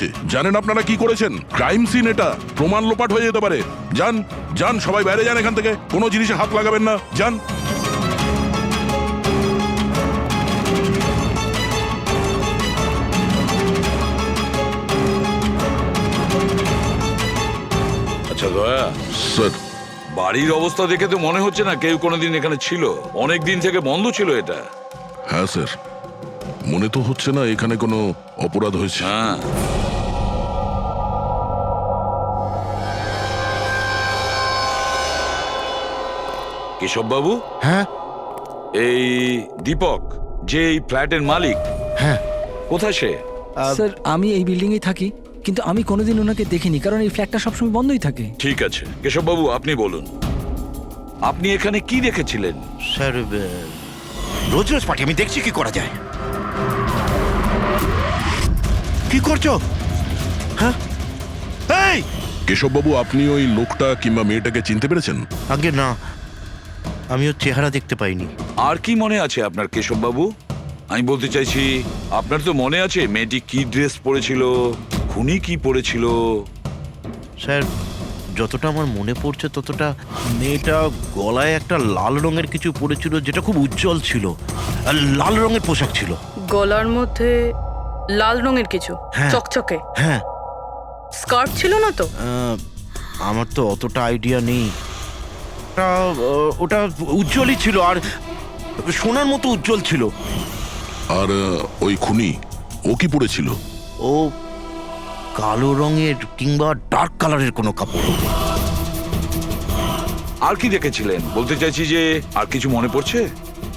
হচ্ছে। জানেন আপনারা কি করেছেন? ক্রাইম সিন এটা, প্রমাণ লোপাট হয়ে যেতে পারে। যান যান, সবাই বাইরে যান এখান থেকে, কোনো জিনিসে হাত লাগাবেন না, যান। আচ্ছা দয়া, স্যার, বাড়ির অবস্থা দেখে তো মনে হচ্ছে না কেউ কোনোদিন এখানে ছিল। অনেক দিন থেকে বন্ধ ছিল এটা। হ্যাঁ স্যার, মনে তো হচ্ছে না এখানে কোনো অপরাধ হয়েছে। হ্যাঁ, কেশব বাবু, হ্যাঁ এই দীপক যে এই ফ্ল্যাটের মালিক, হ্যাঁ কোথায় সে? স্যার আমি এই বিল্ডিংয়েই থাকি, কিন্তু আমি কোনোদিন ওনাকে দেখিনি, কারণ এই ফ্ল্যাটটা সবসময় বন্ধই থাকে। ঠিক আছে কেশব বাবু, আপনি বলুন, আপনি এখানে কি দেখেছিলেন? স্যার, রোজ রোজ পার্টি আমি দেখছি কি করা যায়। কি করছো? হ্যাঁ এই কেশববাবু, আপনি ওই লোকটা কিংবা মেয়েটাকে চিনতে পেরেছেন? আগে না, আমি ওর চেহারা দেখতে পাইনি। আর কি মনে আছে আপনার কেশব বাবু? আমি বলতে চাইছি, আপনার তো মনে আছে মেয়েটি কি ড্রেস পরেছিল, খুনি কি পরেছিল? স্যার, যতটা আমার মনে পড়ছে ততটা মেয়েটা গলায় একটা লাল রঙের কিছু পরেছিল, যেটা খুব উজ্জ্বল ছিল, আর লাল রঙের পোশাক ছিল। গলার মধ্যে লাল রঙের কিছু হ্যাঁ। চকচকে হ্যাঁ, স্কার্ট ছিল না তো? আমার তো অতটা আইডিয়া নেই। ওটা উজ্জ্বলই ছিল, আর সোনার মতো উজ্জ্বল ছিল। আর ওই খুনি, ও কি পড়েছিল? ও কালো রঙের কিংবা ডার্ক কালারের কোনো কাপড়। আর কি দেখেছিলেন বলতে চাইছি, যে আর কিছু মনে পড়ছে?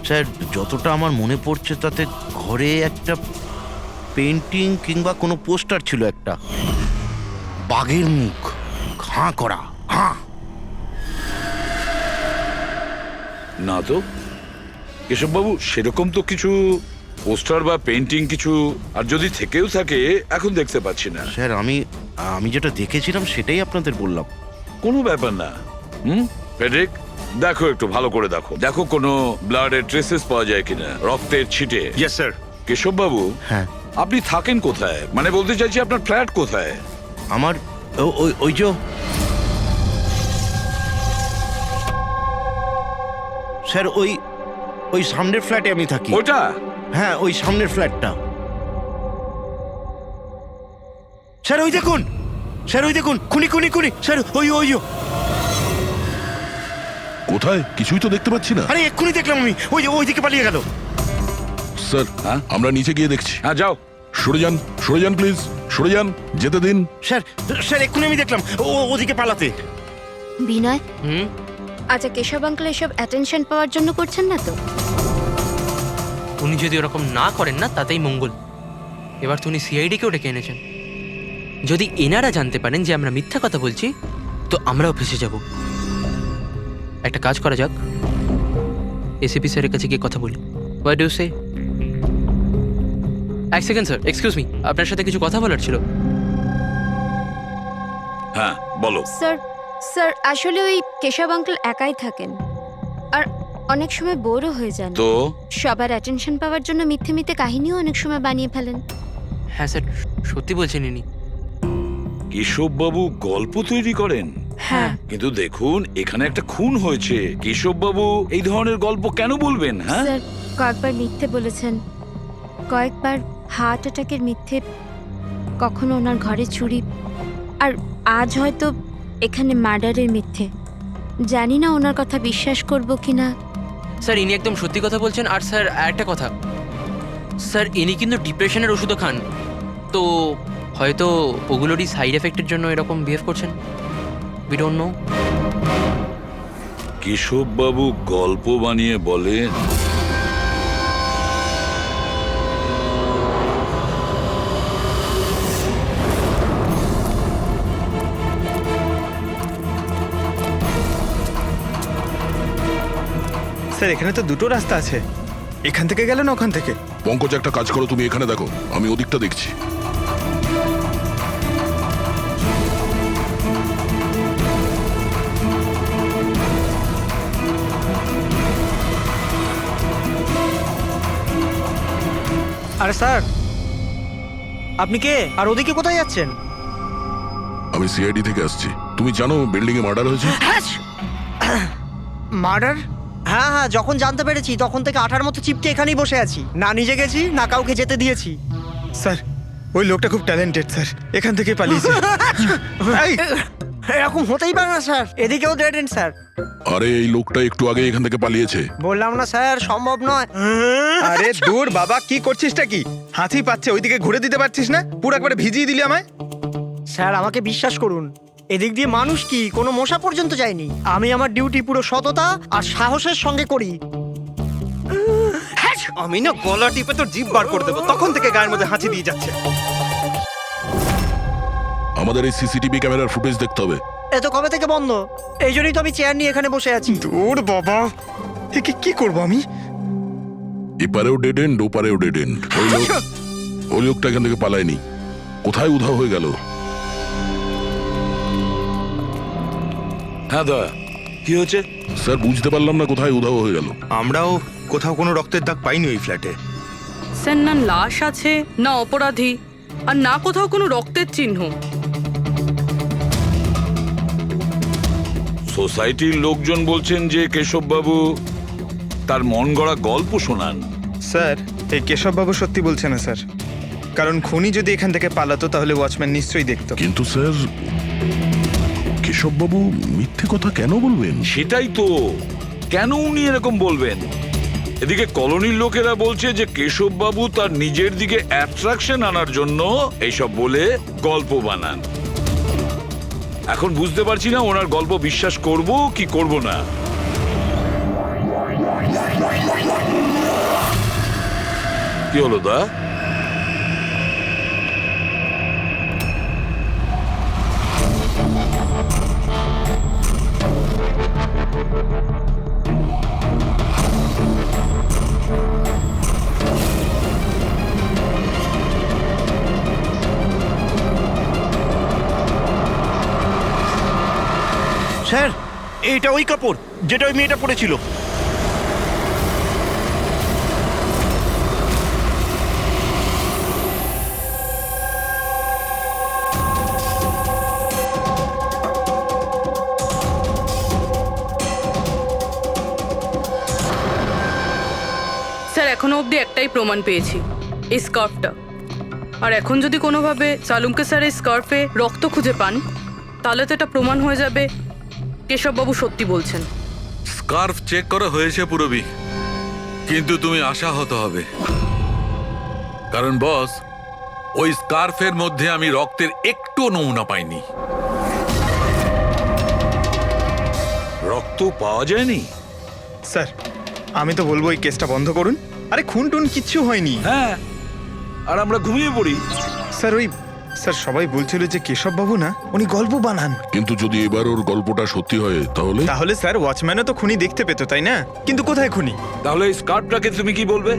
স্যার, যতটা আমার মনে পড়ছে তাতে ঘরে একটা পেন্টিং কিংবা কোনো পোস্টার ছিল, একটা বাঘের মুখ, হাঁ করা, হাঁ। না তো কেশব বাবু, সেরকম তো কিছু পোস্টার বা পেন্টিং কিছু, আর যদি থেকেও থাকে এখন দেখতে পাচ্ছি না। স্যার, আমি যেটা দেখেছিলাম সেটাই আপনাদের বললাম। কোনো ব্যাপার না। ফেডরিক, দেখো একটু ভালো করে দেখো, দেখো কোনো ব্লাডের ট্রেসেস পাওয়া যায় কিনা, রক্তের ছিটে। Yes sir. কেশব বাবু, হ্যাঁ, আপনি থাকেন কোথায়? মানে বলতে চাইছি আপনার ফ্ল্যাট কোথায়? আমার ওই যে স্যার, ওই সামনের ফ্ল্যাটে আমি থাকি। ওটা? হ্যাঁ, ওই সামনের ফ্ল্যাটটা। স্যার ওই দেখুন, স্যার ওই দেখুন, খুনি খুনি খুনি স্যার, ওই কোথায়? কিছুই তো দেখতে পাচ্ছি না। আরে এক্ষুনি দেখলাম আমি, ওইদিকে পালিয়ে গেল। স্যার, হ্যাঁ? আমরা নিচে গিয়ে দেখছি। হ্যাঁ যাও। সরে যান প্লিজ, সরে যান, যেতে দিন। স্যার এক্ষুনি আমি দেখলাম ওদিকে পালাতে। বিনয়, আচ্ছা কেশব আঙ্কেল এসব অ্যাটেনশন পাওয়ার জন্য করছেন না তো? উনি যদি ওরকম না করেন না তাতেই মঙ্গল। এবার তো উনি সিআইডিকেও ডেকে এনেছেন। যদি এনারা জানতে পারেন যে আমরা মিথ্যা কথা বলছি, তো আমরাও ফেসে যাব। একটা কাজ করা যাক, এসিপি স্যারের কাছে গিয়ে কথা বলি। হোয়াট ডু সে? এক সেকেন্ড স্যার, এক্সকিউজ মি, আপনার সাথে কিছু কথা বলার ছিল। হ্যাঁ বলো। স্যার আসলে ওই কেশব আঙ্কেল একাই থাকেন, আর অনেক সময় বোরও হয়ে যান। তো সবার অ্যাটেনশন পাওয়ার জন্য মিথ্যে মিথ্যে কাহিনীও অনেক সময় বানিয়ে ফেলেন। হ্যাঁ স্যার, সত্যি বলছেন ইনি। কেশব বাবু গল্প তৈরি করেন? হ্যাঁ। কিন্তু দেখুন, এখানে একটা খুন হয়েছে, কেশব বাবু এই ধরনের গল্প কেন বলবেন? হ্যাঁ, স্যার কয়েকবার মিথ্যে বলেছেন, কয়েকবার হার্ট অ্যাটাকের মিথ্যে, কখনো ওনার ঘরে চুরি, আর আজ হয়তো এখানে মার্ডারের মিথ্যে। জানি না ওনার কথা বিশ্বাস করব কিনা। স্যার ইনি একদম সত্যি কথা বলছেন। আর স্যার একটা কথা, স্যার ইনি কিন্তু ডিপ্রেশনের ওষুধও খান, তো হয়তো ওগুলোরই সাইড এফেক্টের জন্য এরকম বিহেভ করছেন। We don't know. কেশব বাবু গল্প বানিয়ে বলেন? স্যার এখানে তো দুটো রাস্তা আছে, এখান থেকে গেলে না ওখান থেকে। পঙ্কজ, একটা কাজ করো, তুমি এখানে দেখো, আমি ওদিকটা দেখছি। আরে স্যার, আপনি কে আর ওদিকে কোথায় যাচ্ছেন? আমি সিআইডি থেকে আসছি। তুমি জানো বিল্ডিং এ মার্ডার হয়েছে? মার্ডার? হ্যাঁ হ্যাঁ, যখন জানতে পেরেছি তখন থেকে আঠার মতো চিপকে এখানেই বসে আছি, না নিজে গেছি না কাউকে যেতে দিয়েছি। স্যার ওই লোকটা খুব ট্যালেন্টেড স্যার, এখান থেকে পালিয়েছে। এই, এরকম হতেই পারে না স্যার, এদিকেও ডেড এন্ড স্যার। আরে এই লোকটা একটু আগে এখান থেকে পালিয়েছে। বললাম না স্যার, সম্ভব নয়। আরে দূর বাবা, কি করছিসটা কি? হাতি পাচ্ছে, ওইদিকে ঘুরে দিতে পারছিস না? পুরো একবারে ভিজিয়ে দিলি আমায়। স্যার আমাকে বিশ্বাস করুন, এদিক দিয়ে মানুষ কি কোনো মশা পর্যন্ত যায়নি। আমি আমার ডিউটি পুরো সততা আর সাহসের সঙ্গে করি। আমি না গলা টিপে তোর জিভ বার করে দেবো, তখন থেকে গায়ের মধ্যে হাঁচি দিয়ে যাচ্ছে। আমাদের এই সিসিটিভি ক্যামেরার ফুটেজ দেখতে হবে। এ তো কবে থেকে বন্ধ, এই জন্যই তো আমি চেয়ার নিয়ে এখানে বসে আছি। দূর বাবা, একে কি করবো আমি? এপারেও ডেড এন্ড ওপারেও ডেড এন্ড। ওই লোকটা এখান থেকে পালায়নি, কোথায় উধাও হয়ে গেল? হ্যাঁ দয়া, কি হয়েছে? স্যার বুঝতে পারলাম না কোথায় উধাও হয়ে গেল। আমরাও কোথাও কোনো রক্তের দাগ পাইনি ওই ফ্ল্যাটে। স্যার না লাশ আছে, না অপরাধী, আর না কোথাও কোনো রক্তের চিহ্ন। সোসাইটির লোকজন বলছেন যে কেশববাবু তার মন গড়া গল্প শোনান। স্যার এই কেশববাবু সত্যি বলছে না স্যার, কারণ খুনি যদি এখান থেকে পালাতো তাহলে ওয়াচম্যান নিশ্চয়ই দেখতো। কিন্তু স্যার কেশববাবু মিথ্যে কথা কেন বলবেন? সেটাই তো, কেন উনি এরকম বলবেন? এদিকে কলোনির লোকেরা বলছে যে কেশববাবু তার নিজের দিকে অ্যাট্রাকশন আনার জন্য এইসব বলে গল্প বানান। এখন বুঝতে পারছি না ওনার গল্প বিশ্বাস করব কি করব না। কি হলো দা? স্যার এইটা ওই কাপড় যেটা ওই মেয়েটা পরেছিল। স্যার এখনো অবধি একটাই প্রমাণ পেয়েছি, এই স্কার্ফটা। আর এখন যদি কোনোভাবে সালুমকে স্যার এই স্কার্ফে রক্ত খুঁজে পান, তাহলে তো এটা প্রমাণ হয়ে যাবে কেশববাবু সত্যি বলছেন। স্কার্ফ চেক করা হয়েছে পুরবি, কিন্তু তুমি আশাহত হবে, কারণ বস ওই স্কার্ফের মধ্যে আমি রক্তের একটু নমুনা পাইনি। রক্ত পাওয়া যায়নি? স্যার আমি তো বলবো এই কেসটা বন্ধ করুন। আরে খুন টুন কিচ্ছু হয়নি। হ্যাঁ, আর আমরা ঘুমিয়ে পড়ি। স্যার সবাই বলছিল যে কেশববাবু না উনি গল্প বানান। কিন্তু যদি এবার ওর গল্পটা সত্যি হয় তাহলে স্যার ওয়াচম্যানও তো খুনি দেখতে পেতো, তাই না? কিন্তু কোথায় খুনি? তাহলে এই স্কার্ফটাকে তুমি কি বলবে?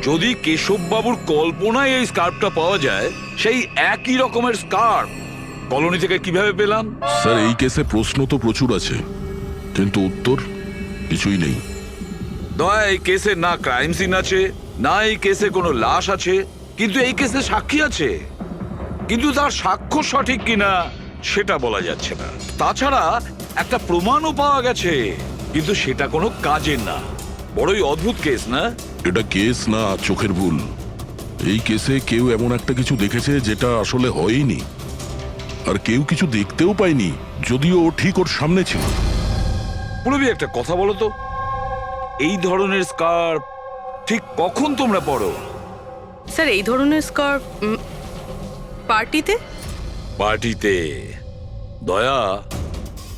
যদি কেশববাবুর কল্পনায় এই স্কার্ফটা পাওয়া যায়, সেই একই রকমের স্কার্ফ কলোনি থেকে কিভাবে পেলাম? স্যার এই কেসে প্রশ্ন তো প্রচুর আছে, কিন্তু উত্তর কিছুই নেই। দয়া, এই কেসে না ক্রাইম সিন আছে, না এই কেসে কোনো লাশ আছে, কিন্তু এই কেসে সাক্ষী আছে। কিন্তু তার সাক্ষ্য সঠিক কিনা সেটা বলা যাচ্ছে না। তাছাড়া একটা প্রমাণও পাওয়া গেছে, কিন্তু সেটা কোনো কাজের না। বড়ই অদ্ভুত কেস না? এটা কেস না, চোখের ভুল। এই কেসে কেউ এমন একটা কিছু দেখেছে যেটা আসলে হয়নি, আর কেউ কিছু দেখতেও পায়নি, যদিও ও ঠিক ওর সামনে ছিল। পুরবি একটা কথা বলো তো, এই ধরনের স্কার্ফ ঠিক কখন তোমরা পরো? স্যার এই ধরনের স্কার্ফ পার্টিতে। পার্টিতে? দয়া,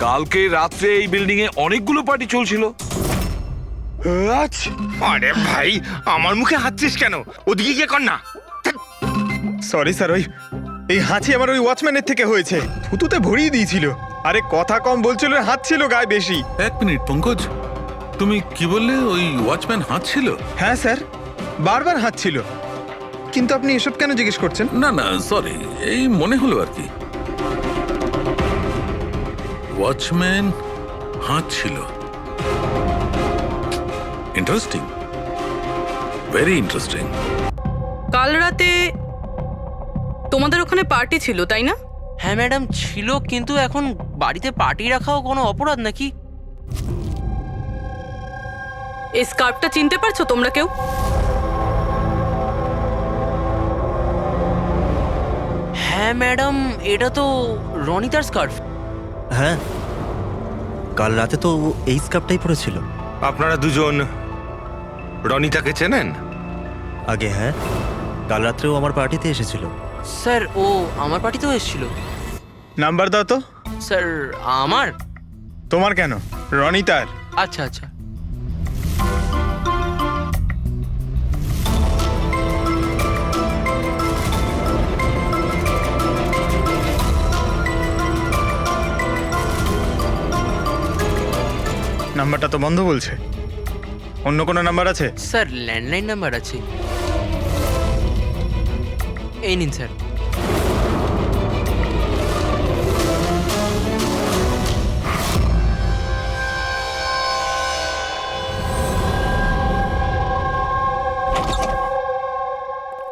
কালকে রাত্রে এই বিল্ডিং এ অনেকগুলো পার্টি চলছিল। আরে ভাই আমার মুখে হাঁচছিস কেন? ওদিকে গিয়ে কর না। সরি স্যার, এই হাঁচি আমার ওই ওয়াচম্যানের থেকে হয়েছে, থুতুতে ভরিয়ে দিয়েছিল। আরে কথা কম বলছিল, হাত ছিল গায়ে বেশি। এক মিনিট পঙ্কজ, তুমি কি বললে? ওই ওয়াচম্যান হাত ছিল? হ্যাঁ স্যার, বারবার হাত ছিল। কিন্তু আপনি এসব কেন জিজ্ঞেস করছেন? না না সরি, এই মনে হলো আর কি। ওয়াচম্যান হাত ছিল। Interesting, very interesting. কাল রাতে তোমাদের ওখানে পার্টি ছিল তাই না? হ্যাঁ ম্যাডাম ছিল, কিন্তু এখন বাড়িতে পার্টি রাখাও কোনো অপরাধ নাকি? এই স্কার্ফটা চিনতে পারছো তোমরা কেউ? হ্যাঁ ম্যাডাম, এটা তো রনিতার স্কার্ফ। হ্যাঁ, কাল রাতে তো ও এই স্কার্ফটাই পরেছিল। আপনারা দুজন রনিতাকে চেনেন? আগে হ্যাঁ, কাল রাত্রেও আমার পার্টিতে এসেছিল। স্যার ও আমার পার্টিতেও এসেছিল। নাম্বার দাও তো। স্যার আমার? তোমার কেন, রনিতার। আচ্ছা আচ্ছা। নাম্বারটা তো বন্ধ বলছে। অন্য কোনো নাম্বার আছে? স্যার ল্যান্ডলাইন নাম্বার আছে, এই নিন স্যার।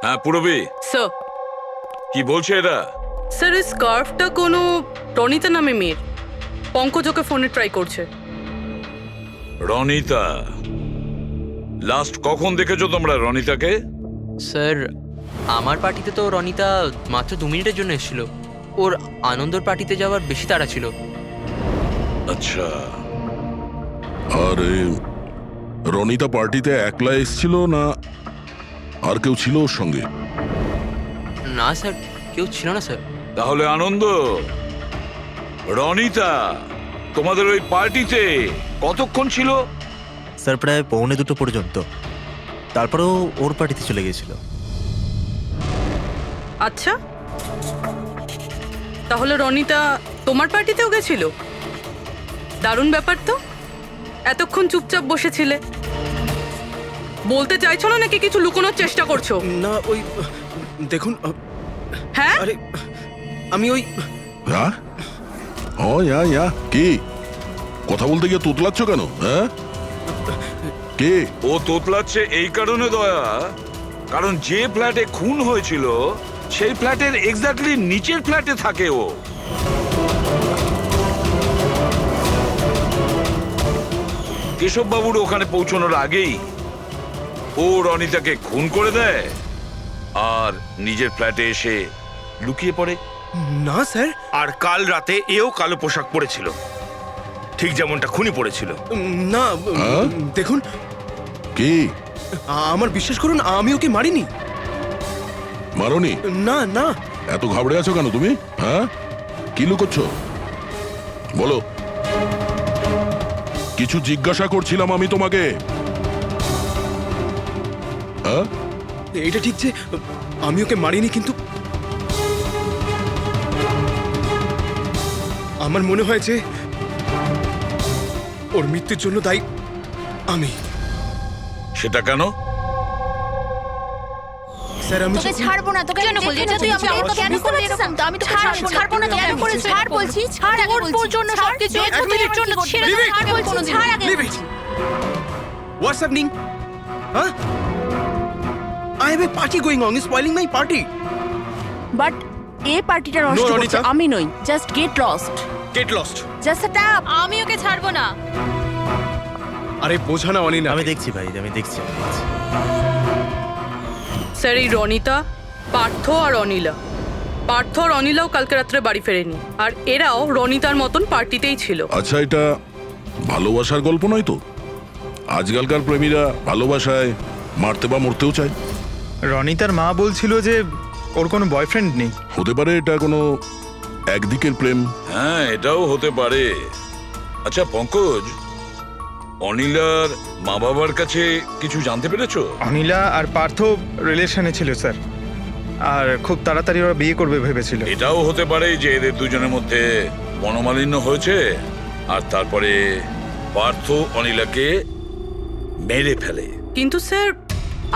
হ্যাঁ পুরবি, স্যার, কি বলছে এরা? স্যার এই স্কার্ফটা কোনো রনিতা নামে মেয়ের। পঙ্কজ ওকে ফোনে ট্রাই করছে। রনিতা? লাস্ট কখন দেখেছো তোমরা রনিতাকে? স্যার আমার পার্টিতে তো রনিতা মাত্র 2 মিনিটের জন্য এসেছিল। ওর আনন্দর পার্টিতে যাওয়ার বেশি তাড়া ছিল। আচ্ছা, আরে রনিতা পার্টিতে একলা এসেছিল না আর কেউ ছিল ওর সঙ্গে? না স্যার, কেউ ছিল না স্যার। তাহলে আনন্দ, রনিতা তোমাদের ওই পার্টিতে কতক্ষণ ছিল? স্যার প্রায় 1:45 পর্যন্ত, তারপরেও ওর পার্টিতে চলে গিয়েছিল। আচ্ছা, তাহলে রনিতা তোমার পার্টিতেও গেছিল? দারুণ ব্যাপার তো। এতক্ষণ চুপচাপ বসেছিলে, বলতে চাইছো না নাকি কিছু লুকোনোর চেষ্টা করছো? না ওই দেখুন, হ্যাঁ আরে আমি ওই হ্যাঁ, ও ইয়া কি কথা বলতে গিয়ে তোতলাচ্ছ কেন? হ্যাঁ, কে? ও তোতলাচ্ছে এই কারণে দয়া, কারণ যে ফ্ল্যাটে খুন হয়েছিল সেই ফ্ল্যাটের এক্স্যাক্টলি নিচের ফ্ল্যাটে থাকে ও। কেশব বাবুর ওখানে পৌঁছানোর আগেই ও রনিতাকে খুন করে দেয় আর নিজের ফ্ল্যাটে এসে লুকিয়ে পড়ে। না স্যার, আর কাল রাতে এও কালো পোশাক পরেছিল, ঠিক যেমনটা খুনি পড়েছিল। না হ্যাঁ? দেখুন, কি? আমার বিশ্বাস করুন, আমি ওকে মারিনি। মারোনি? না না, এত ঘাবড়ে আছো কেন তুমি? হ্যাঁ, কি লুকোচ্ছ বলো? কিছু জিজ্ঞাসা করছিলাম আমি তোমাকে। হ্যাঁ, এটা ঠিক যে আমি ওকে মারিনি, কিন্তু আমার মনে হয় যে ওর মৃত্যুর জন্য দায়ী আমি। সেটা কেন? স্যার আমি তোকে ছাড়বো না, তোকে কেন বলছিস? তুই আমাকে কেন করলি এরকম? আমি তোকে ছাড়বো না, তোকে কেন করেছিস? ছাড় বলছি, ছাড় আগে বলছি। তোর জন্য সবকিছু তোর জন্য ছেড়ে দে, ছাড় বলছি, ছাড় আগে বলছি। What's happening? Huh? I have a party going on. You're spoiling my party. But এই পার্টিটা নষ্ট No, করছে Ronita. আমি নই। Just get lost, Get lost. Just আ ট্যাপ। আমি ওকে ছাড়বো না। আরে বোঝা না অনিনা। আমি দেখছি ভাই, আমি দেখছি। স্যার এই রনিতা, পার্থ আর অনিলা, পার্থ আর অনিলাও কালকে রাত্রে বাড়ি ফেরেনি, আর এরাও রনিতার মতন পার্টিতেই ছিল। আচ্ছা, এটা ভালোবাসার গল্প নয় তো? আজকালকার প্রেমীরা ভালোবাসায় মারতে বা মরতেও চায়। রনিতার মা বলছিল যে ওর কোনো বয়ফ্রেন্ড নেই। হতে পারে এটা কোনো একদিকের প্রেম। হ্যাঁ, এটাও হতে পারে। আচ্ছা পঙ্কজ, অনিলার মা বাবার কাছে কিছু জানতে পেরেছো? অনিলা আর পার্থ রিলেশনে ছিল স্যার, আর খুব তাড়াতাড়ি ওরা বিয়ে করবে ভেবেছিল। এটাও হতে পারে যে এদের দুজনের মধ্যে মনোমালিন্য হয়েছে আর তারপরে পার্থ অনিলাকে মেরে ফেলে। কিন্তু স্যার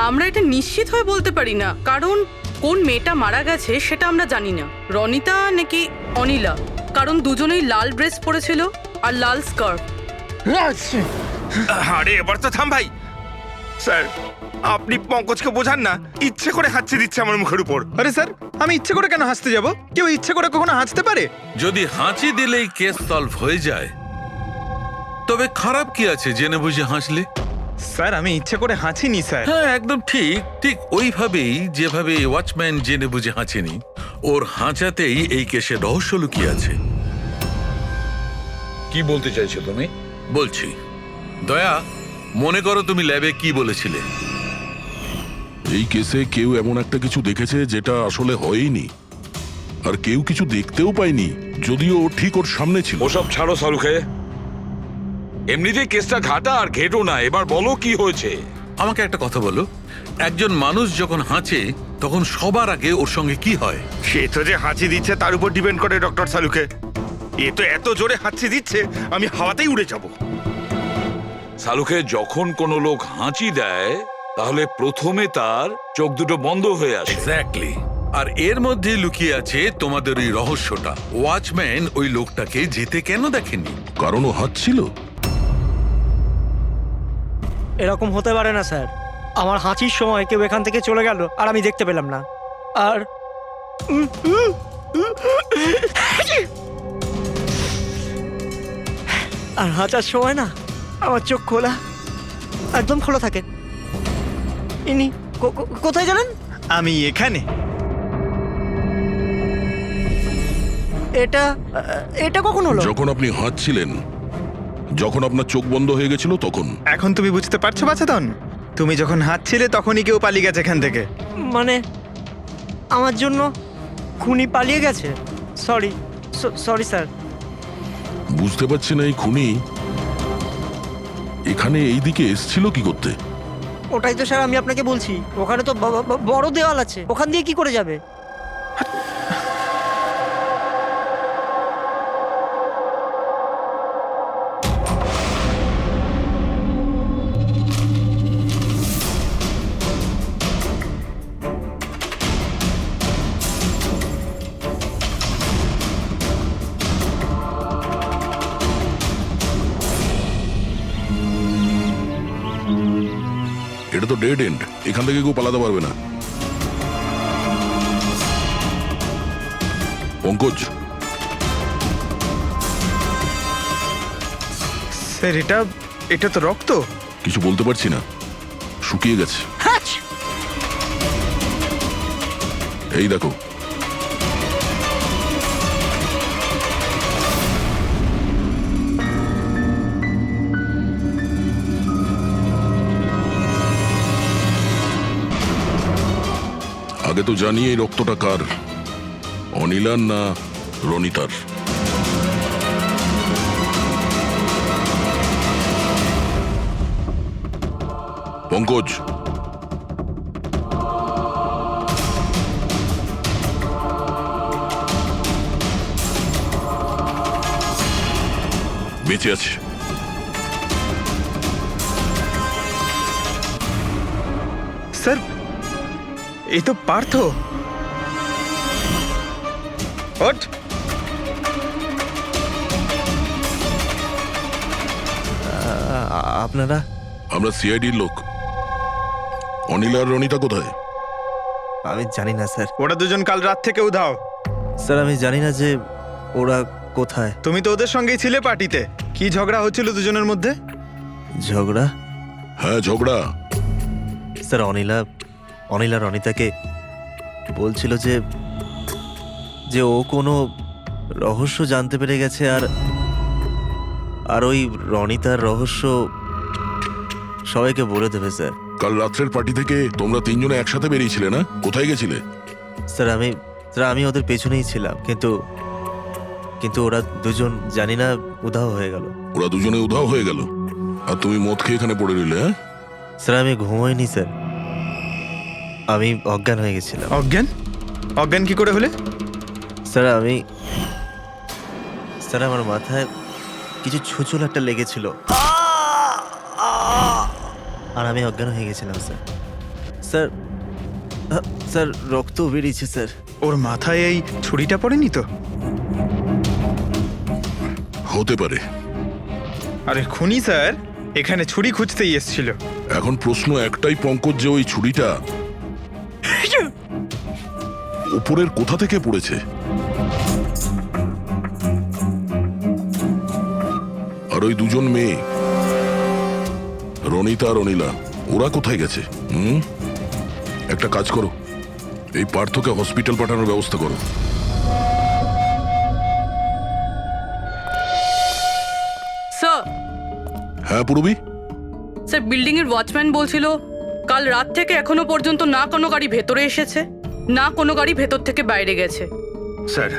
আমরা এটা নিশ্চিত হয়ে বলতে পারি না, কারণ কোন মেয়েটা মারা গেছে সেটা আমরা জানি না, রনিতা নাকি অনিলা, কারণ দুজনেই লাল ড্রেস পরেছিল আর লাল স্কার্ফ। আরে এবার তো থাম ভাই। স্যার আপনি পঙ্কজকে বোঝান না, ইচ্ছে করে হাঁচি দিচ্ছে আমার মুখের উপর। আরে স্যার, আমি ইচ্ছে করে কেন হাসতে যাব? কেউ ইচ্ছে করে কখনো হাসতে পারে? যদি হাঁচি দিলেই কেস সলভ হয়ে যায়, তবে খারাপ কি আছে জেনে বুঝে হাসলে? স্যার, আমি ইচ্ছে করে হাঁচিনি স্যার। হ্যাঁ, একদম ঠিক। ঠিক ওইভাবেই যেভাবে ওয়াচম্যান জেনে বুঝে হাঁচেনি, ওর হাঁচাতেই এই কেসের রহস্য লুকিয়ে আছে। কি বলতে চাইছো তুমি? বলছি, দয়া, মনে করো তুমি ল্যাবে কি বলেছিলে। এই কেসে কেউ এমন একটা কিছু দেখেছে যেটা আসলে হয়নি, আর কেউ কিছু দেখতেও পায়নি, যদিও ও ঠিক ওর সামনে ছিল। ওসব ছাড়ো সালুকে, এমনিতেই কেসটা ঘাটা আর ঘেটো না। এবার বলো কি হয়েছে। আমাকে একটা কথা বলো, একজন মানুষ যখন হাঁচে তখন সবার আগে ওর সঙ্গে কি হয়? সে তো যে হাঁচি দিচ্ছে তার উপর ডিপেন্ড করে ডক্টর সালুকে। এ তো এত জোরে হাঁচি দিচ্ছে আমি হাওয়াতেই উড়ে যাব। সালুকে, যখন কোনো লোক হাঁচি দেয় তাহলে প্রথমে তার চোখ দুটো বন্ধ হয়ে আসে। এক্স্যাক্টলি। আর এর মধ্যে লুকিয়ে আছে তোমাদের ওই রহস্যটা। ওয়াচম্যান ওই লোকটাকে যেতে কেন দেখেনি? কারণ ও হাঁচছিল। এরকম হতে পারে না স্যার। আমার হাঁচির সময় কেউ এখান থেকে চলে গেল আর আমি দেখতে পেলাম না। আর আর হাঁচার সময় না আমার চোখ খোলা, একদম খোলা থাকে। ইনি কোথায় গেলেন? আমি এখানে। এটা এটা কখন হলো? যখন আপনি হাঁচছিলেন, যখন আপনার চোখ বন্ধ হয়ে গেছিল তখন। এখন তুমি বুঝতে পারছো বাছাধন? তুমি যখন হাঁচছিলে তখনই কেউ পালিয়ে গেছে এখান থেকে। মানে আমার জন্য খুনি পালিয়ে গেছে? Sorry sorry sir. বুঝতে পারছি না এই খুনি এখানে এই দিকে এসছিল কি করতে। ওটাই তো স্যার আমি আপনাকে বলছি। ওখানে তো বড় দেওয়াল আছে, ওখান দিয়ে কি করে যাবে? এটা তো ডেড এন্ড, এখান থেকে কেউ পালাতে পারবে না। পঙ্কজ, স্যার, এটা তো রক্ত। কিছু বলতে পারছি না, শুকিয়ে গেছে। এই দেখো, আগে তো জানি এই রক্তটা কার, অনিলার না রনিতার। পঙ্কজ, বেঁচে আছে। স্যার, এই তো পার্থ। ওঠ। আপনারা? আমরা সিআইডির লোক। অনিল আর রনিতা কোথায়? আমি জানি না স্যার। ওরা দুজন কাল রাত থেকে উধাও। স্যার, আমি জানি না যে ওরা কোথায়। তুমি তো ওদের সঙ্গেই ছিলে পার্টিতে। কি ঝগড়া হচ্ছিল দুজনের মধ্যে? ঝগড়া? হ্যাঁ, ঝগড়া। স্যার, অনিলা রনিতাকে বলছিল যে ও কোনো রহস্য জানতে পেরে গেছে, আর ওই রনিতার রহস্য সবাইকে বলে দেবে স্যার। কাল রাত্রের পার্টি থেকে তোমরা তিনজনে একসাথে বেরিয়েছিলে না? কোথায় গেছিলে? স্যার, আমি ওদের পেছনেই ছিলাম, কিন্তু ওরা দুজন জানি না উধাও হয়ে গেল। ওরা দুজনে উধাও হয়ে গেল আর তুমি মদ খেয়ে এখানে পড়ে রইলে? হ্যাঁ স্যার, আমি ঘুমোইনি স্যার, আমি অজ্ঞান হয়ে গেছিলাম। অজ্ঞান কি করে হলে? স্যার, আমার মাথায় কিছু ছুঁচল একটা লেগেছিল আর আমি অজ্ঞান হয়ে গেছিলাম স্যার। স্যার, রক্ত বেরিয়েছে স্যার। ওর মাথায় এই ছুরিটা পড়েনি তো? হতে পারে। আরে খুনি স্যার এখানে ছুরি খুঁজতেই এসেছিল। এখন প্রশ্ন একটাই পঙ্কজ, যে ওই ছুরিটা উপরের কোথা থেকে পড়েছে? আর ওই দুজন মেয়ে, রনিতা আর অনিলা, ওরা কোথায় গেছে? একটা কাজ করো, এই পার্থকে হসপিটাল পাঠানোর ব্যবস্থা করো। স্যার, হ্যাঁ পূরবী? স্যার বিল্ডিং এর ওয়াচম্যান বলছিল কাল রাত থেকে এখনো পর্যন্ত না কোনো গাড়ি ভেতরে এসেছে, না কোনো গাড়ি ভেতর থেকে বাইরে গেছে। স্যার,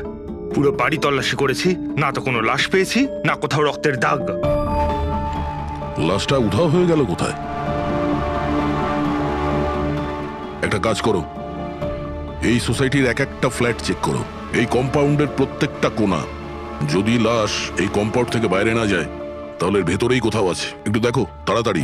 পুরো বাড়ি তল্লাশি করেছি, না তো কোনো লাশ পেয়েছি, না কোথাও রক্তের দাগ। লাশটা উধাও হয়ে গেল কোথায়? একটা কাজ করো, এই সোসাইটির এক একটা ফ্ল্যাট চেক করো, এই কম্পাউন্ডের প্রত্যেকটা কোণা। যদি লাশ এই কম্পাউন্ড থেকে বাইরে না যায়, তাহলে এর ভেতরেই কোথাও আছে। একটু দেখো তাড়াতাড়ি।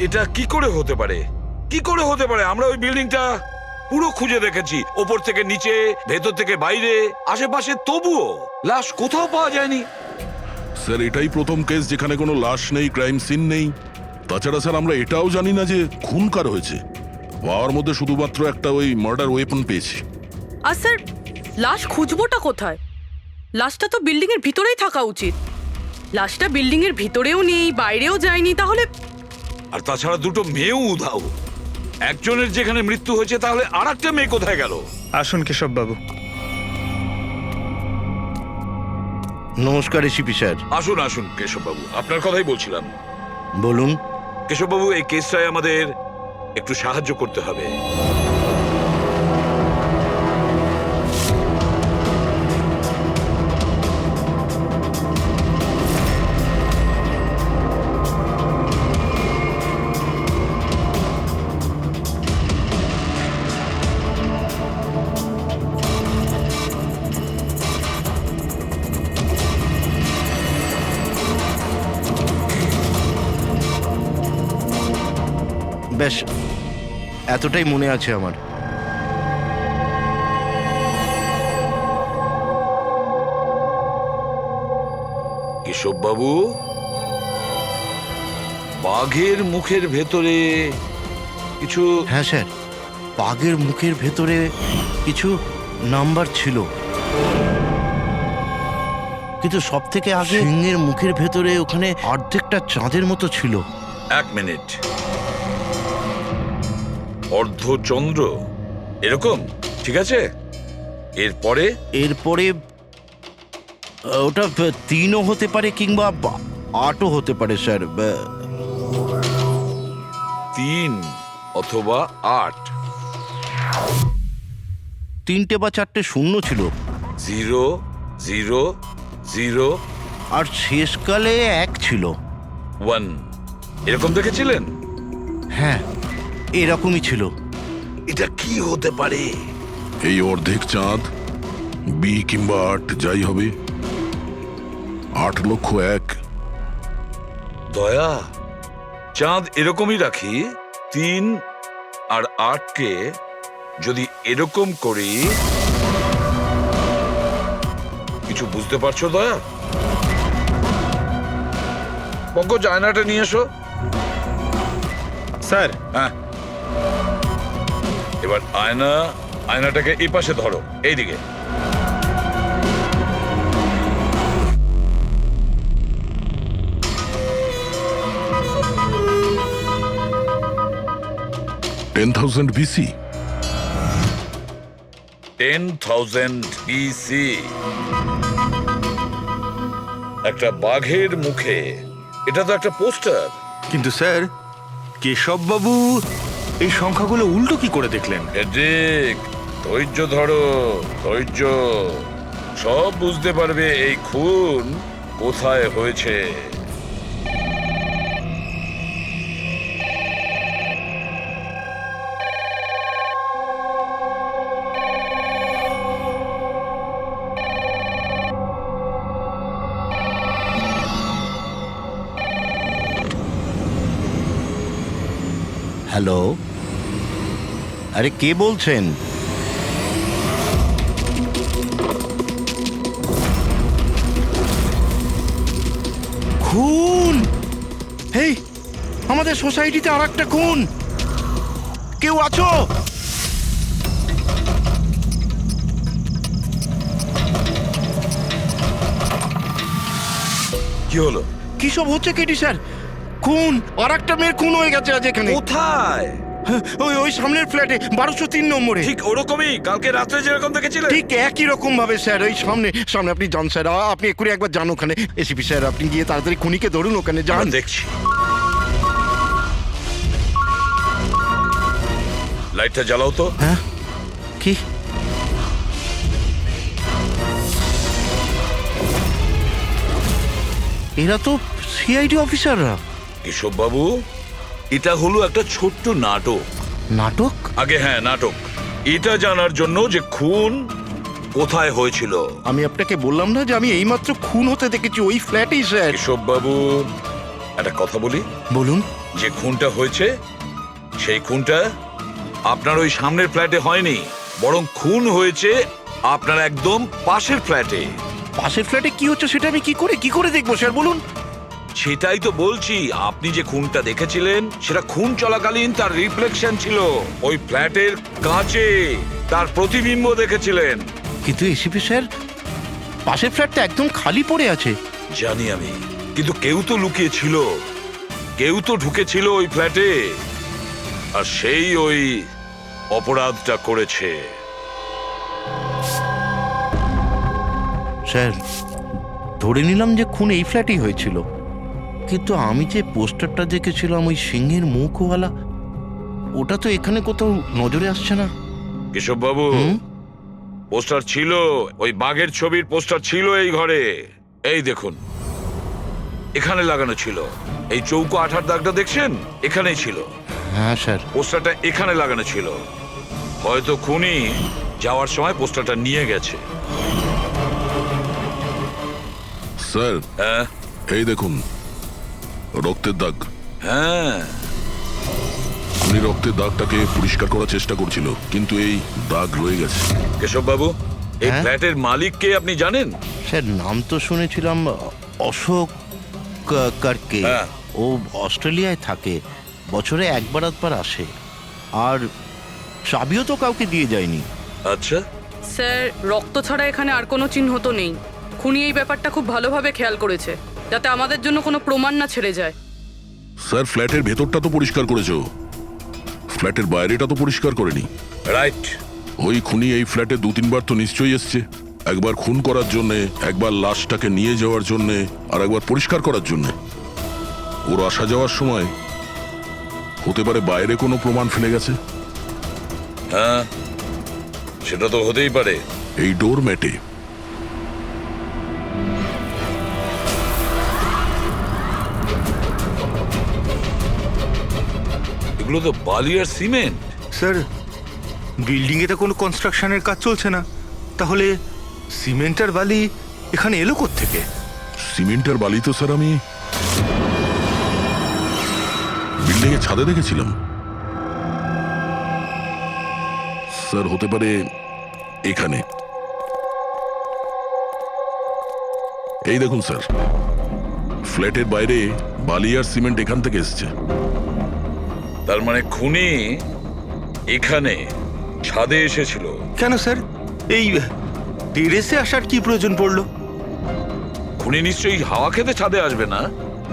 এটা কি করে হতে পারে? কি করে হতে পারে? আমরা ওই বিল্ডিংটা পুরো খুঁজে দেখেছি, ওপর থেকে নিচে, ভেতর থেকে বাইরে, আশেপাশে, তবুও লাশ কোথাও পাওয়া যায়নি। স্যার, এটাই প্রথম কেস যেখানে কোনো লাশ নেই, ক্রাইম সিন নেই। তাছাড়া স্যার, আমরা এটাও জানি না যে খুন কার হয়েছে। পাওয়ার মধ্যে শুধুমাত্র একটা ওই মার্ডার ওয়েপন পেয়েছি। আর স্যার, লাশ খুঁজবোটা কোথায়? লাশটা তো বিল্ডিং এর ভিতরেই থাকা উচিত। লাশটা বিল্ডিং এর ভিতরেও নেই, বাইরেও যায়নি, তাহলে? আর তাছাড়া দুটো মেয়েও উধাও। একজনের যেখানে মৃত্যু হয়েছে, তাহলে আর একটা মেয়ে কোথায় গেল? আসুন কেশব বাবু। নমস্কার এসিপি স্যার। আসুন আসুন কেশববাবু, আপনার কথাই বলছিলাম। বলুন। কেশববাবু, এই কেসটায় আমাদের একটু সাহায্য করতে হবে। বেশ, এতটাই মনে আছে আমার। কেশববাবু, বাঘের মুখের ভেতরে কিছু? হ্যাঁ স্যার, বাঘের মুখের ভেতরে কিছু নাম্বার ছিল, কিন্তু সব থেকে আগে সিংহের মুখের ভেতরে ওখানে অর্ধেকটা চাঁদের মতো ছিল। এক মিনিট, অর্ধচন্দ্র এরকম? ঠিক আছে, এরপরে? এরপরে ওটা 3ও হতে পারে কিংবা 8ও হতে পারে স্যার। 3 অথবা 8। 3টে বা 4টে শূন্য ছিল। 0 0 0 আর শেষকালে 1 ছিল। 1 এরকম দেখেছিলেন? হ্যাঁ, এরকমই ছিল। এটা কি হতে পারে? এই অর্ধেক চাঁদ, বি কিংবা 8 যাই হবে, 8,01,000। দয়া, চাঁদ এরকমই রাখি, 3 আর 8কে যদি এরকম করি, কিছু বুঝতে পারছো দয়া? পঙ্কজ, আয়নাটা নিয়ে এসো। স্যার। হ্যাঁ, এবার আয়নাটাকে এই পাশে ধরো, এইদিকে। $10,000 BC। 10,000 BC। একটা বাঘের মুখে, এটা তো একটা পোস্টার। কিন্তু স্যার, কেশববাবু এই সংখ্যাগুলো উল্টো কি করে দেখলেন? ঠিক, ধৈর্য ধরো, ধৈর্য। সব বুঝতে পারবে এই খুন কোথায় হয়েছে। হ্যালো, আরে কে বলছেন? খুন! হেই, আমাদের সোসাইটিতে আর একটা খুন! কেউ আছো? কি হলো? কি সব হচ্ছে কেটি স্যার? খুন! আর একটা মেয়ের খুন হয়ে গেছে আজ এখানে। কোথায়? ওই সামনের ফ্ল্যাটে 1203 নম্বরে। ঠিক ওরকমই কালকে রাত্রে যেরকম দেখেছিলেন। ঠিক একই রকম ভাবে স্যার, ওই সামনে সামনে। আপনি যান স্যার, আপনি এক্ষুনি একবার যান ওখানে। এসিপি স্যার, আপনি গিয়ে তাড়াতাড়ি খুনিকে ধরুন, ওখানে যান। দেখছি। লাইটটা জ্বালাও তো। হ্যাঁ, কি? এরা তো সিআইডি অফিসাররা। কেশব বাবু, এটা হলো একটা ছোট্ট নাটক। নাটক? আগে হ্যাঁ, নাটক। এটা জানার জন্য যে খুন কোথায় হয়েছিল। আমি আপনাকে বললাম না যে আমি এইমাত্র খুন হতে দেখেছি ওই ফ্ল্যাটেই স্যার। কেশব বাবু, একটা কথা বলি। বলুন। যে খুনটা হয়েছে সেই খুনটা আপনার ওই সামনের ফ্ল্যাটে হয়নি, বরং খুন হয়েছে আপনার একদম পাশের ফ্ল্যাটে। পাশের ফ্ল্যাটে কি হচ্ছে সেটা আমি কি করে দেখবো স্যার, বলুন। সেটাই তো বলছি, আপনি যে খুনটা দেখেছিলেন সেটা খুন চলাকালীন তার রিফ্লেকশন ছিল ওই ফ্ল্যাটের কাঁচে, তার প্রতিবিম্ব দেখেছিলেন। কিন্তু এসিপি স্যার, পাশের ফ্ল্যাটটা একদম খালি পড়ে আছে। জানি আমি, কিন্তু কেউ তো লুকিয়ে ছিল, কেউ তো ঢুকেছিল ওই ফ্ল্যাটে, আর সেই ওই অপরাধটা করেছে। স্যার, ধরে নিলাম যে খুন এই ফ্ল্যাটেই হয়েছিল, কিন্তু আমি যে পোস্টারটা দেখেছিলাম ওই সিংহের মুখওয়ালা, ওটা তো এখানে কোথাও নজরে আসছে না। কেশব বাবু, পোস্টার ছিল, ওই বাঘের ছবির পোস্টার ছিল এই ঘরে। এই দেখুন, এখানে লাগানো ছিল। এই চৌকো আঠার দাগটা দেখছেন, এখানেই ছিল। হ্যাঁ স্যার। পোস্টারটা এখানে লাগানো ছিল। হয়তো খুনি যাওয়ার সময় পোস্টারটা নিয়ে গেছে। স্যার, হ্যাঁ এই দেখুন রক্তের দাগ। হ্যাঁ, উনি রক্তের দাগটাকে পরিষ্কার করার চেষ্টা করছিল, কিন্তু এই দাগ রয়ে গেছে। কেশব বাবু, এই হ্যাঁ? ফ্ল্যাটের মালিক কে আপনি জানেন? স্যার, নাম তো শুনেছিলাম, অশোক কারকে। হ্যাঁ। ও অস্ট্রেলিয়ায় থাকে, বছরে একবার আধবার আসে, আর চাবিও তো কাউকে দিয়ে যায়নি। আচ্ছা, স্যার, রক্ত ছাড়া এখানে আর কোনো চিহ্ন তো নেই। খুনি এই ব্যাপারটা খুব ভালোভাবে খেয়াল করেছে, যাতে আমাদের জন্য কোনো প্রমাণ না ছেড়ে যায়। স্যার, ফ্ল্যাটের ভেতরটা তো পরিষ্কার করেছো, ফ্ল্যাটের বাইরেটা তো পরিষ্কার করেনি। রাইট। ওই খুনি এই ফ্ল্যাটে 2-3 বার তো নিশ্চয়ই এসছে। একবার খুন করার জন্যে, একবার লাশটাকে নিয়ে যাওয়ার জন্যে, আর একবার পরিষ্কার করার জন্যে। ওর আসা যাওয়ার সময় হতে পারে বাইরে কোনো প্রমাণ ফেলে গেছে। হ্যাঁ, সেটা তো হতেই পারে। এই ডোর ম্যাটে। এগুলো তো বালি আর সিমেন্ট। স্যার, বিল্ডিং এ তো কোনো কনস্ট্রাকশনের কাজ চলছে না, তাহলে সিমেন্ট আর বালি এখানে এলো কোত্থেকে? সিমেন্ট আর বালি তো স্যার আমি বিল্ডিং এর ছাদে দেখেছিলাম। স্যার, হতে পারে এখানে। এই দেখুন স্যার, ফ্ল্যাটের বাইরে বালি আর সিমেন্ট এখান থেকে এসছে। তার মানে খুনি এখানে ছাদে এসেছিল। কেন স্যার, এই টেরেসে আসার কি প্রয়োজন পড়লো? খুনি নিশ্চয়ই হাওয়া খেতে ছাদে আসবে না,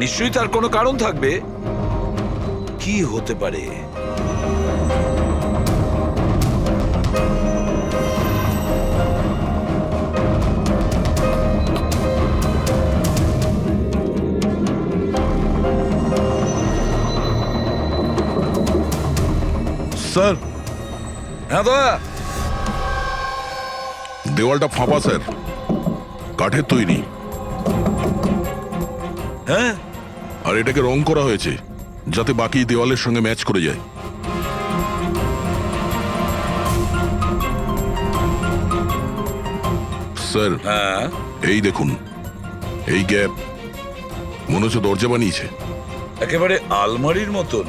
নিশ্চয়ই তার কোনো কারণ থাকবে। কি হতে পারে? স্যার, হ্যাঁ দয়া, দেওয়ালটা ফাঁপা স্যার, কাঠের তৈরি। হ্যাঁ আর এটাকে রং করা হয়েছে যাতে বাকি দেওয়ালের সঙ্গে ম্যাচ করে যায়। স্যার, হ্যাঁ, এই দেখুন, এই গ্যাপ মনে হচ্ছে দরজা বানিয়েছে। একেবারে আলমারির মতন।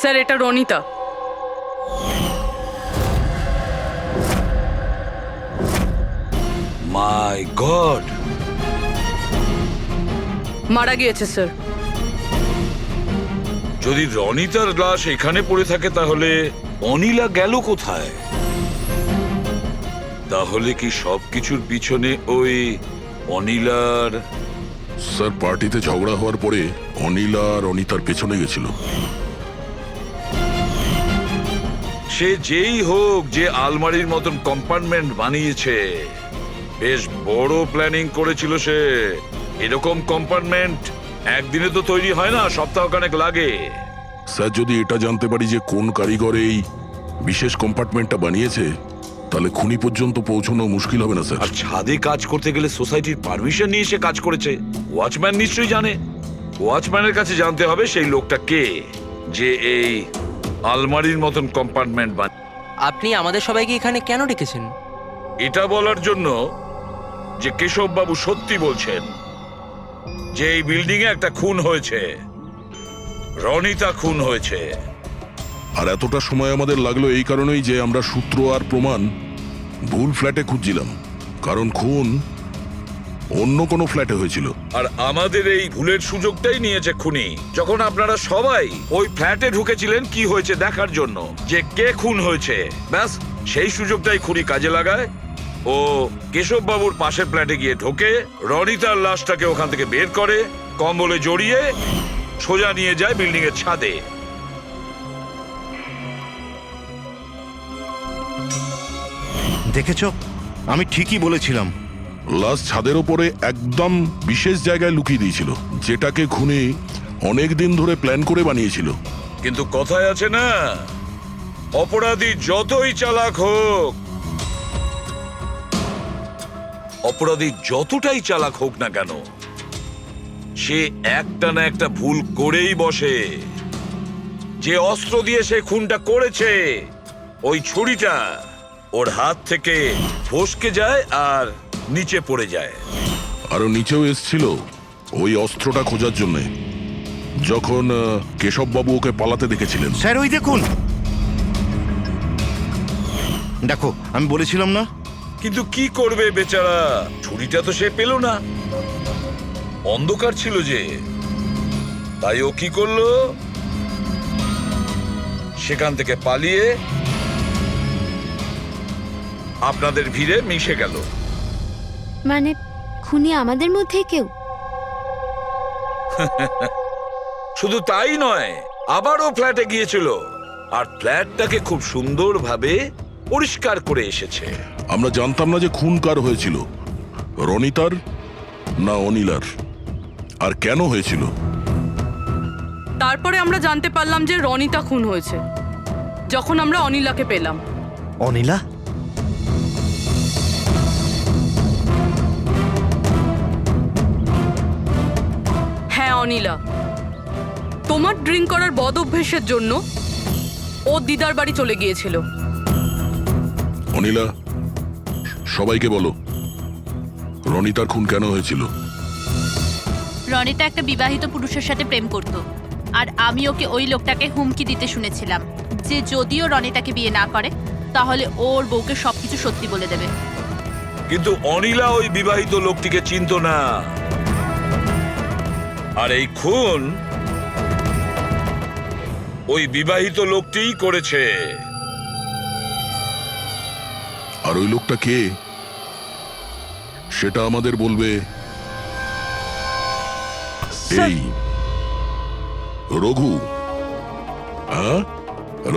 স্যার এটা রনিতা। মাই গড, মারা গিয়েছে স্যার। যদি রনিতার লাশ এখানে পড়ে থাকে তাহলে অনিলা গেল কোথায়? তাহলে কি সবকিছুর পিছনে ওই অনিলার? স্যার, পার্টিতে ঝগড়া হওয়ার পরে অনিলা আর অনিতার পেছনে গেছিল। সে যেই হোক, যে আলমারির মতন কম্পার্টমেন্ট বানিয়েছে, বেশ বড় প্ল্যানিং করেছিল সে। এরকম কম্পার্টমেন্ট একদিনে তো তৈরি হয় না, সপ্তাহখানেক লাগে। স্যার, যদি এটা জানতে পারি যে কোন কারিগর এই বিশেষ কম্পার্টমেন্টটা বানিয়েছে, তাহলে খুনি পর্যন্ত পৌঁছানো মুশকিল হবে না স্যার। আর ছাদে কাজ করতে গেলে সোসাইটির পারমিশন নিয়ে সে কাজ করেছে। ওয়াচম্যান নিশ্চয়ই জানে। ওয়াচম্যানের কাছে জানতে হবে সেই লোকটা কে, যে এই আলমারির মতন কম্পার্টমেন্ট আপনি আমাদের সবাইকে এখানে কেন ডেকেছেন? এটা বলার জন্য যে কেশব বাবু সত্যি বলছেন যে এই বিল্ডিং এ একটা খুন হয়েছে, রনিতা খুন হয়েছে। আর এতটা সময় আমাদের লাগলো এই কারণেই যে আমরা সূত্র আর প্রমাণ ভুল ফ্ল্যাটে খুঁজছিলাম, কারণ খুন অন্য কোনো ফ্ল্যাটে হয়েছিল। আর আমাদের এই ভুলের সুযোগটাই নিয়েছে খুনি, যখন আপনারা সবাই ওই ফ্ল্যাটে ঢুকেছিলেন কি হয়েছে দেখার জন্য, যে কে খুন হয়েছে। ব্যাস সেই সুযোগটাই খুনি কাজে লাগায়। ও কেশব বাবুর পাশের ফ্ল্যাটে গিয়ে ঢোকে, রনিতার লাশটাকে ওখান থেকে বের করে, কম্বলে জড়িয়ে সোজা নিয়ে যায় বিল্ডিং এর ছাদে। দেখেছ, আমি ঠিকই বলেছিলাম। লাশ ছাদের ওপরে একদম বিশেষ জায়গায় লুকিয়ে দিয়েছিল, যেটাকে খুনি অনেক দিন ধরে প্ল্যান করে বানিয়েছিল। কিন্তু কথায় আছে না, অপরাধী যতই চালাক হোক, অপরাধী যতটাই চালাক হোক না কেন, সে একটা না একটা ভুল করেই বসে। যে অস্ত্র দিয়ে সে খুনটা করেছে, ওই ছুরিটা ওর হাত থেকে ফসকে যায় আর নিচে পড়ে যায়। আরো নিচেও এসছিল ওই অস্ত্রটা খোঁজার জন্য, যখন কেশব বাবু ওকে পালাতে দেখেছিলেন। স্যার, ওই দেখুন, দেখো, আমি বলেছিলাম না। কিন্তু কি করবে বেচারা, ছুরিটা তো সে পেল না, অন্ধকার ছিল যে। তাই ও কি করলো, সেখান থেকে পালিয়ে আপনাদের ভিড়ে মিশে গেল। মানে খুনি আমাদের মধ্যে কেউ? শুধু তাই নয়, আবারও ফ্ল্যাটে গিয়েছিল আর ফ্ল্যাটটাকে খুব সুন্দরভাবে পরিষ্কার করে এসেছে। আমরা জানতাম না যে খুন কার হয়েছিল, রনিতার না অনিলার, আর কেন হয়েছিল। তারপরে আমরা জানতে পারলাম যে রনিতা খুন হয়েছে, যখন আমরা অনিলাকে পেলাম। অনিলা? হ্যাঁ অনিলা, তোমার ড্রিঙ্ক করার বদ অভ্যেসের জন্য ও দিদার বাড়ি চলে গিয়েছিল। অনিলা, সবাইকে বলো রনিতার খুন কেন হয়েছিল। রনিতা একটা বিবাহিত পুরুষের সাথে প্রেম করত, আর আমি ওকে ওই লোকটাকে হুমকি দিতে শুনেছিলাম যে যদিও রনিতাকে বিয়ে না করে তাহলে ওর বউকে সবকিছু সত্যি বলে দেবে। কিন্তু অনিলা ওই বিবাহিত লোকটিকে চিনত না, আর এই খুন ওই বিবাহিত লোকটিই করেছে। আর ওই লোকটা কে সেটা আমাদের বলবে এই রঘু। হ্যাঁ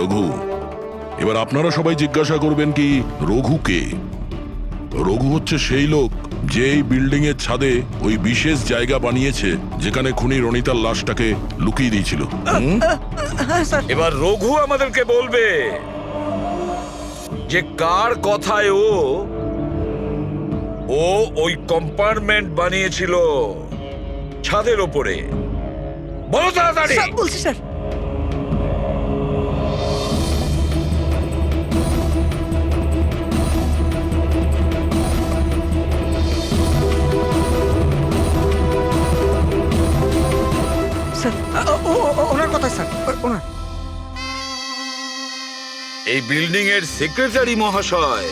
রঘু, এবার আপনারা সবাই জিজ্ঞাসা করবেন কি রঘুকে? রঘু হচ্ছে সেই লোক যে এই বিল্ডিং এর ছাদে ওই বিশেষ জায়গা বানিয়েছে যেখানে খুনি রনিতার লাশটাকে লুকিয়ে দিয়েছিল। এবার রঘু আমাদেরকে বলবে যে কার কথায় ও ওই কম্পার্টমেন্ট বানিয়েছিল ছাদের ওপরে। বলো তাড়াতাড়ি। বলছি স্যার। ওনার কথা স্যার, ওনার। এই বিল্ডিং এর সেক্রেটারি মহাশয়।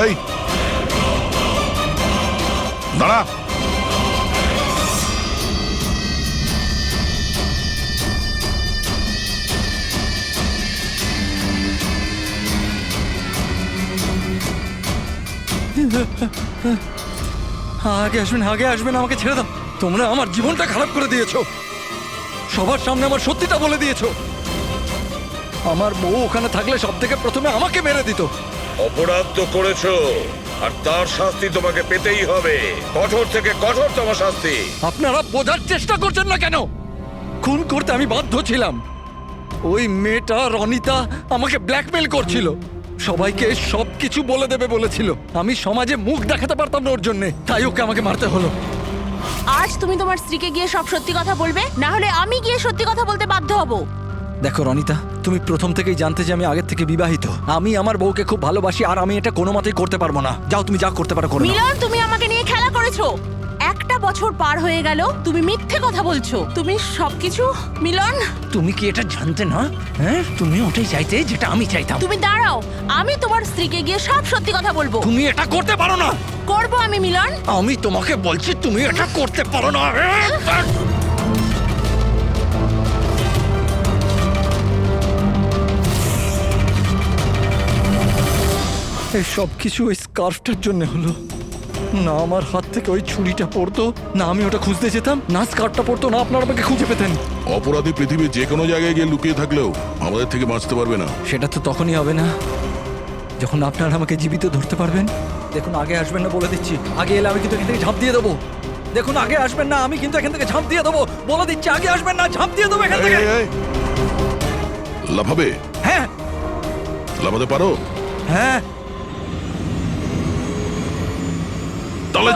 এই দাঁড়া। আগে আসবেন, আগে আসবেন, আমাকে ছেড়ে দাও। তোমরা আমার জীবনটা খারাপ করে দিয়েছো, সবার সামনে আমার সত্যিটা বলে দিয়েছো। আমার বউ ওখানে থাকলে সব থেকে প্রথমে আমাকে মেরে দিত। অপরাধ তো করেছো, আর তার শাস্তি তোমাকে পেতেই হবে, কঠোর থেকে কঠোরতম শাস্তি। আপনারা বোঝার চেষ্টা করছেন না কেন? খুন করতে আমি বাধ্য ছিলাম। ওই মেয়েটা রনিতা আমাকে ব্ল্যাকমেল করছিল, সবাইকে সবকিছু বলে দেবে বলেছিল। আমি সমাজে মুখ দেখাতে পারতাম না ওর জন্য, তাই ওকে আমাকে মারতে হলো। আজ তুমি তোমার স্ত্রীকে গিয়ে সব সত্যি কথা বলবে, না হলে আমি গিয়ে সত্যি কথা বলতে বাধ্য হব। দেখো রনিতা, তুমি প্রথম থেকেই জানতে যে আমি আগের থেকে বিবাহিত। আমি আমার বউকে খুব ভালোবাসি, আর আমি এটা কোনো মতেই করতে পারবো না। যাও, তুমি যা করতে পারো করো। মিলন, তুমি আমাকে নিয়ে খেলা করেছো। একটা বছর পার হয়ে গেল, তুমি মিথ্যে কথা বলছো। তুমি সবকিছু মিলন। তুমি কি এটা জানতে না? হ্যাঁ, তুমি ওটাই চাইতে যেটা আমি চাইতাম। তুমি দাঁড়াও, আমি তোমার স্ত্রীকে গিয়ে সব সত্যি কথা বলবো। তুমি এটা করতে পারো না। করবো আমি মিলন। আমি তোমাকে বলছি তুমি এটা করতে পারো না। এই সব কিছু ওই স্কার্ফটার জন্য হলো। না আমার হাত থেকে ওই ছুরিটা পড়তো, না আমি ওটা খুঁজতে যেতাম, না স্কার্ফটা পড়তো, না আপনারা আমাকে খুঁজে পেতেন। অপরাধী পৃথিবীর যে কোনো জায়গায় গিয়ে লুকিয়ে থাকলেও আমাদের থেকে বাঁচতে পারবে না। সেটা তো তখনই হবে না যখন আপনারা আমাকে জীবিত ধরতে পারবেন। দেখুন, আগে আসবেন না বলে দিচ্ছি। আগে এলে আমি কিন্তু এখান থেকে ঝাঁপ দিয়ে দেবো। দেখুন, আগে আসবেন না, আমি কিন্তু এখান থেকে ঝাঁপ দিয়ে দেবো বলে দিচ্ছি। আগে আসবেন না, ঝাঁপ দিয়ে দেবো এখান থেকে। লাফাবে? হ্যাঁ। লাফাতে পারো? হ্যাঁ। তাহলে